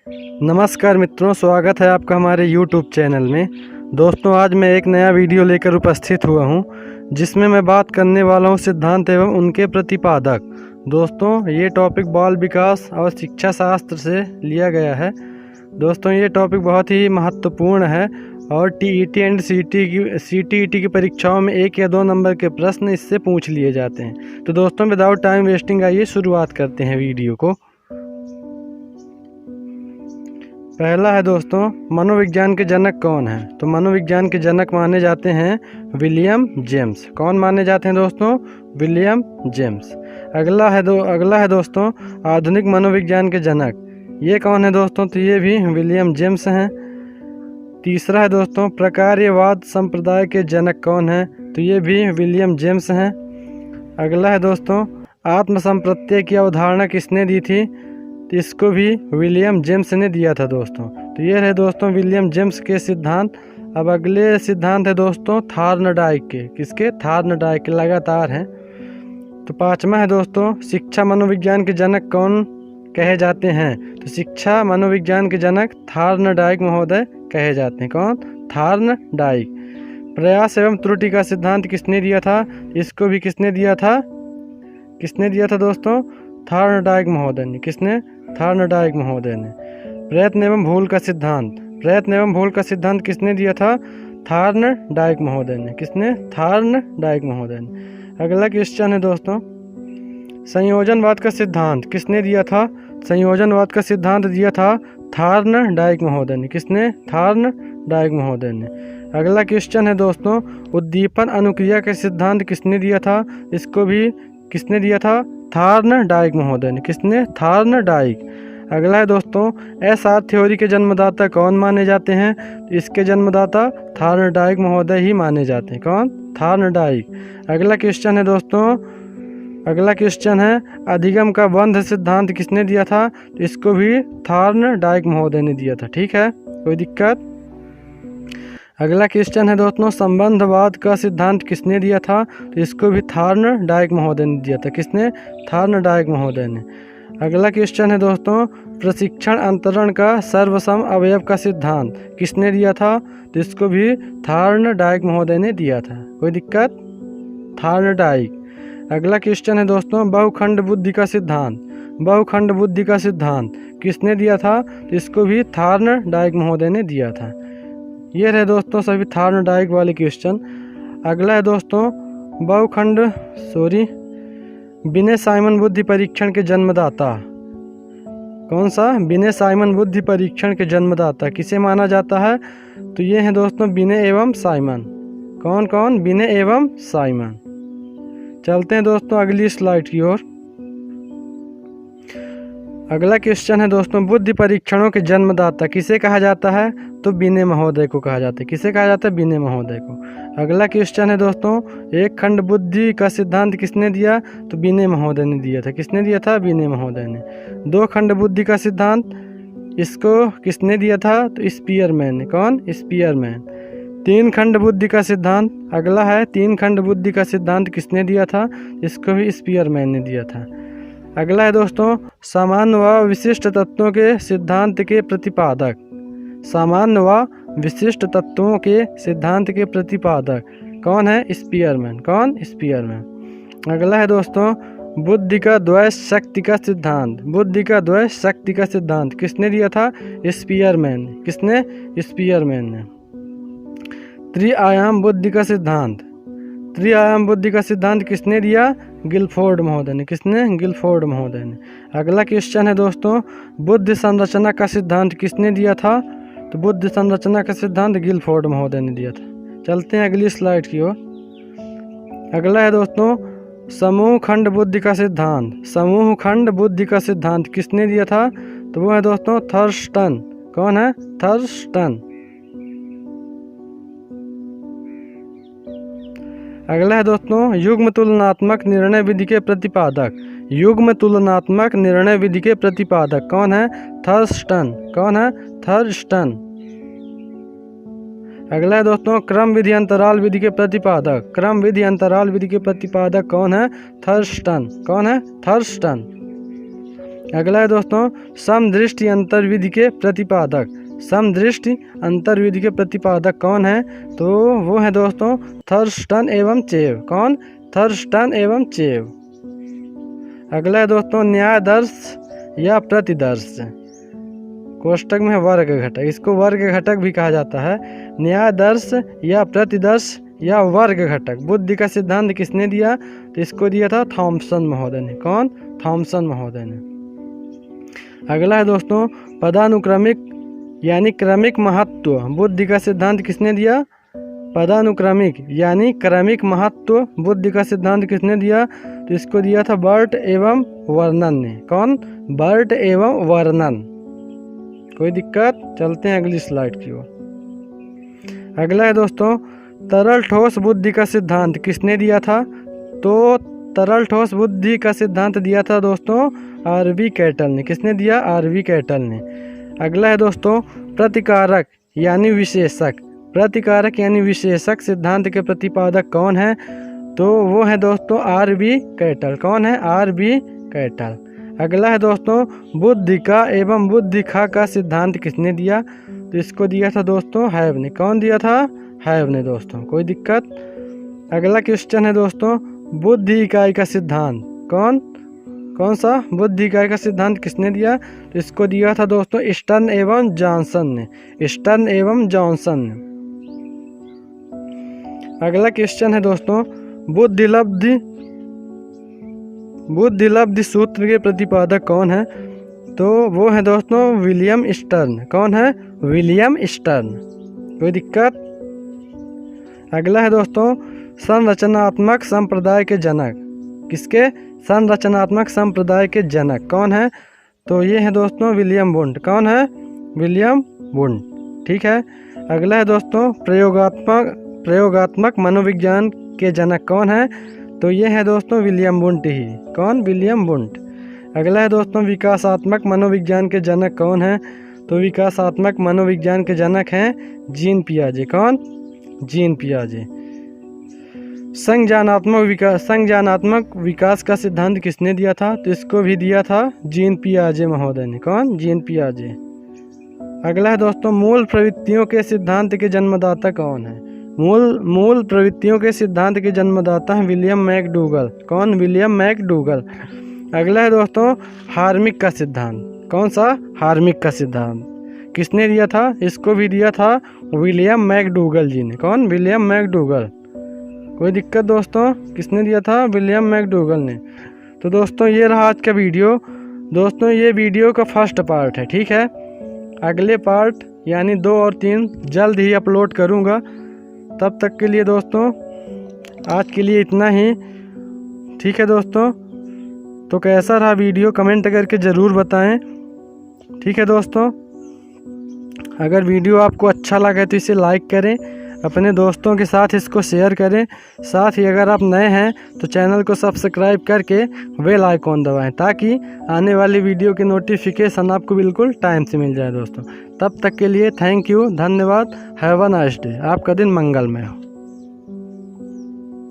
नमस्कार मित्रों, स्वागत है आपका हमारे YouTube चैनल में। दोस्तों, आज मैं एक नया वीडियो लेकर उपस्थित हुआ हूं, जिसमें मैं बात करने वाला हूं सिद्धांत एवं उनके प्रतिपादक। दोस्तों, ये टॉपिक बाल विकास और शिक्षा शास्त्र से लिया गया है। दोस्तों, ये टॉपिक बहुत ही महत्वपूर्ण है और TET एंड CTET की परीक्षाओं में 1 या 2 नंबर के प्रश्न इससे पूछ लिए जाते हैं। तो दोस्तों, विदाउट टाइम वेस्टिंग आइए शुरुआत करते हैं वीडियो को। पहला है दोस्तों, मनोविज्ञान के जनक कौन है? तो मनोविज्ञान के जनक माने जाते हैं विलियम जेम्स। कौन माने जाते हैं दोस्तों? William James. अगला है दोस्तों, आधुनिक मनोविज्ञान के जनक। ये कौन है दोस्तों? तो ये भी विलियम जेम्स हैं। तीसरा है दोस्तों, प्रकार्यवाद संप्रदाय के जनक कौन है? तो ये भी विलियम जेम्स हैं। अगला है दोस्तों, आत्मसंप्रत्यय की अवधारणा किसने दी थी? तो इसको भी विलियम जेम्स ने दिया था दोस्तों। तो ये है दोस्तों विलियम जेम्स के सिद्धांत। अब अगले सिद्धांत है दोस्तों थॉर्नडाइक के। किसके? थॉर्नडाइक के, लगातार हैं। तो पांचवा है दोस्तों, शिक्षा मनोविज्ञान के जनक कौन कहे जाते हैं? तो शिक्षा मनोविज्ञान के जनक थॉर्नडाइक महोदय कहे जाते हैं। कौन? थॉर्नडाइक। प्रयास एवं त्रुटि का सिद्धांत किसने दिया था? इसको भी किसने दिया था दोस्तों? थॉर्नडाइक महोदय ने। किसने? थॉर्नडाइक महोदय ने। प्रयत्न एवं भूल का सिद्धांत किसने दिया था? थॉर्नडाइक महोदय ने। किसने? थॉर्नडाइक महोदय ने। अगला क्वेश्चन है दोस्तों, संयोजनवाद का सिद्धांत किसने दिया था? संयोजनवाद का सिद्धांत दिया था थॉर्नडाइक महोदय ने। किसने? थॉर्नडाइक महोदय ने। अगला क्वेश्चन है दोस्तों, उद्दीपन अनुक्रिया का सिद्धांत किसने दिया था? इसको भी किसने दिया था? थॉर्नडाइक महोदय ने। किसने? थॉर्नडाइक। अगला है दोस्तों, SR थ्योरी के जन्मदाता कौन माने जाते हैं? तो इसके जन्मदाता थॉर्नडाइक महोदय ही माने जाते हैं। कौन? थॉर्नडाइक। अगला क्वेश्चन है दोस्तों, अधिगम का बंध सिद्धांत किसने दिया था? तो इसको भी थॉर्नडाइक महोदय ने दिया था। ठीक है, कोई दिक्कत? अगला क्वेश्चन है दोस्तों, संबंधवाद का सिद्धांत किसने दिया था? तो इसको भी थॉर्नडाइक महोदय ने दिया था। किसने? थॉर्नडाइक महोदय ने। अगला क्वेश्चन है दोस्तों, प्रशिक्षण अंतरण का सर्वसम अवयव का सिद्धांत किसने दिया था? तो इसको भी थॉर्नडाइक महोदय ने दिया था। कोई दिक्कत? थॉर्नडाइक। अगला क्वेश्चन है दोस्तों, बहुखंड बुद्धि का सिद्धांत किसने दिया था? तो इसको भी थॉर्नडाइक महोदय ने दिया था। ये रहे दोस्तों सभी थॉर्नडाइक वाले क्वेश्चन। अगला है दोस्तों, बिने साइमन बुद्धि परीक्षण के जन्मदाता। कौन सा? बिने साइमन बुद्धि परीक्षण के जन्मदाता किसे माना जाता है? तो ये है दोस्तों बिने एवं साइमन। कौन? बिने एवं साइमन। चलते हैं दोस्तों अगली स्लाइड की ओर। अगला क्वेश्चन है दोस्तों, बुद्धि परीक्षणों के जन्मदाता किसे कहा जाता है? तो बिने महोदय को कहा जाता है। किसे कहा जाता है? बिने महोदय को। अगला क्वेश्चन है दोस्तों, एक खंड बुद्धि का सिद्धांत किसने दिया? तो बिने महोदय ने दिया था। किसने दिया था? बिने महोदय ने। 2 खंड बुद्धि का सिद्धांत, इसको किसने दिया था? तो स्पीयरमैन ने। कौन? स्पीयरमैन। 3 खंड बुद्धि का सिद्धांत, अगला है 3 खंड बुद्धि का सिद्धांत किसने दिया था? इसको भी स्पीयरमैन ने दिया था। अगला है दोस्तों, सामान्य व विशिष्ट तत्वों के सिद्धांत के प्रतिपादक। सामान्य व विशिष्ट तत्वों के सिद्धांत के प्रतिपादक कौन है? स्पीयरमैन। कौन? स्पीयरमैन। अगला है दोस्तों, बुद्धि का द्वय शक्ति का सिद्धांत किसने दिया था? स्पीयरमैन ने। किसने? स्पीयरमैन ने। त्रिआयाम बुद्धि का सिद्धांत किसने दिया? गिलफोर्ड महोदय ने। किसने? गिलफोर्ड महोदय ने। अगला क्वेश्चन है दोस्तों, बुद्धि संरचना का सिद्धांत किसने दिया था? तो बुद्धि संरचना का सिद्धांत गिलफोर्ड महोदय ने दिया था। चलते हैं अगली स्लाइड की ओर। अगला है दोस्तों, समूह खंड बुद्धि का सिद्धांत किसने दिया था? तो वो है दोस्तों थर्स्टन। कौन है? थर्स्टन। अगला है दोस्तों, युग्म तुलनात्मक निर्णय विधि के प्रतिपादक कौन है? थर्स्टन। कौन है? थर्स्टन। अगला है दोस्तों, क्रम विधि अंतराल विधि के प्रतिपादक कौन है? थर्स्टन। कौन है? थर्स्टन। अगला है दोस्तों समदृष्टि अंतर्विधि के प्रतिपादक। समदृष्टि अंतर्विधि के प्रतिपादक कौन है? तो वो है दोस्तों थर्स्टन एवं चेव। कौन? थर्स्टन एवं चेव। अगला है दोस्तों न्यायादर्श या प्रतिदर्श। कोष्टक में वर्ग घटक, इसको वर्ग घटक भी कहा जाता है। न्यायादर्श या प्रतिदर्श या वर्ग घटक बुद्धि का सिद्धांत किसने दिया? तो इसको दिया था थॉमसन महोदय ने। कौन? थॉमसन महोदय ने। अगला है दोस्तों पदानुक्रमिक यानी क्रमिक महत्व बुद्धि का सिद्धांत किसने दिया? पदानुक्रमिक यानी क्रमिक महत्व बुद्धि का सिद्धांत किसने दिया? तो इसको दिया था बर्ट एवं वर्नन ने। कौन? बर्ट एवं वर्नन। कोई दिक्कत? चलते हैं अगली स्लाइड की ओर। अगला है दोस्तों तरल ठोस बुद्धि का सिद्धांत किसने दिया था? तो तरल ठोस बुद्धि का सिद्धांत दिया था दोस्तों आर.वी. कैटल ने। किसने दिया? आर.वी. कैटल ने। अगला है दोस्तों प्रतिकारक यानी विशेषक। प्रतिकारक यानी विशेषक सिद्धांत के प्रतिपादक कौन है? तो वो है दोस्तों आर.वी. कैटल। कौन है? आर.वी. कैटल। अगला है दोस्तों बुद्धिका एवं बुद्धिका का सिद्धांत किसने दिया? तो इसको दिया था दोस्तों हैव ने। कौन दिया था? हैव ने दोस्तों। कोई दिक्कत? अगला क्वेश्चन है दोस्तों बुद्धि इकाई का सिद्धांत। कौन सा बुद्धि इकाई का सिद्धांत किसने दिया? तो इसको दिया था दोस्तों स्टर्न एवं जॉनसन ने। स्टर्न एवं जॉनसन ने। अगला क्वेश्चन है दोस्तों बुद्धिलब्धि सूत्र के प्रतिपादक कौन है? तो वो है दोस्तों विलियम स्टर्न। कौन है? William stern. कोई दिक्कत? अगला है दोस्तों संरचनात्मक संप्रदाय के जनक। किसके? संरचनात्मक संप्रदाय के जनक कौन है? तो ये है दोस्तों विलियम वुंड। कौन है? William wound. ठीक है। अगला है दोस्तों प्रयोगात्मक मनोविज्ञान के जनक कौन है? तो ये है दोस्तों विलियम वुंड ही। कौन? William wound. अगला है दोस्तों विकासात्मक मनोविज्ञान के जनक कौन है? तो विकासात्मक मनोविज्ञान के जनक हैं जीन पियाजे। कौन? जीन पियाजे। संज्ञानात्मक विकास का सिद्धांत किसने दिया था? तो इसको भी दिया था जीन पियाजे महोदय ने। कौन? जीन पियाजे। अगला है दोस्तों मूल प्रवृत्तियों के सिद्धांत के जन्मदाता कौन है? मूल प्रवृत्तियों के सिद्धांत के जन्मदाता हैं विलियम मैकडूगल। कौन? William McDougall. अगला है दोस्तों हार्मिक का सिद्धांत। कौन सा? हार्मिक का सिद्धांत किसने दिया था? इसको भी दिया था विलियम मैकडूगल जी ने। कौन? William McDougall. कोई दिक्कत दोस्तों? किसने दिया था? विलियम मैकडूगल ने। तो दोस्तों ये रहा आज का वीडियो। दोस्तों ये वीडियो का फर्स्ट पार्ट है। ठीक है। अगले पार्ट यानी 2 और 3 जल्द ही अपलोड करूँगा। तब तक के लिए दोस्तों आज के लिए इतना ही। ठीक है दोस्तों। तो कैसा रहा वीडियो कमेंट करके ज़रूर बताएं। ठीक है दोस्तों। अगर वीडियो आपको अच्छा लगे तो इसे लाइक करें, अपने दोस्तों के साथ इसको शेयर करें। साथ ही अगर आप नए हैं तो चैनल को सब्सक्राइब करके बेल आइकॉन दबाएं ताकि आने वाली वीडियो की नोटिफिकेशन आपको बिल्कुल टाइम से मिल जाए दोस्तों। तब तक के लिए थैंक यू, धन्यवाद। Have a nice day. आपका दिन मंगलमय हो।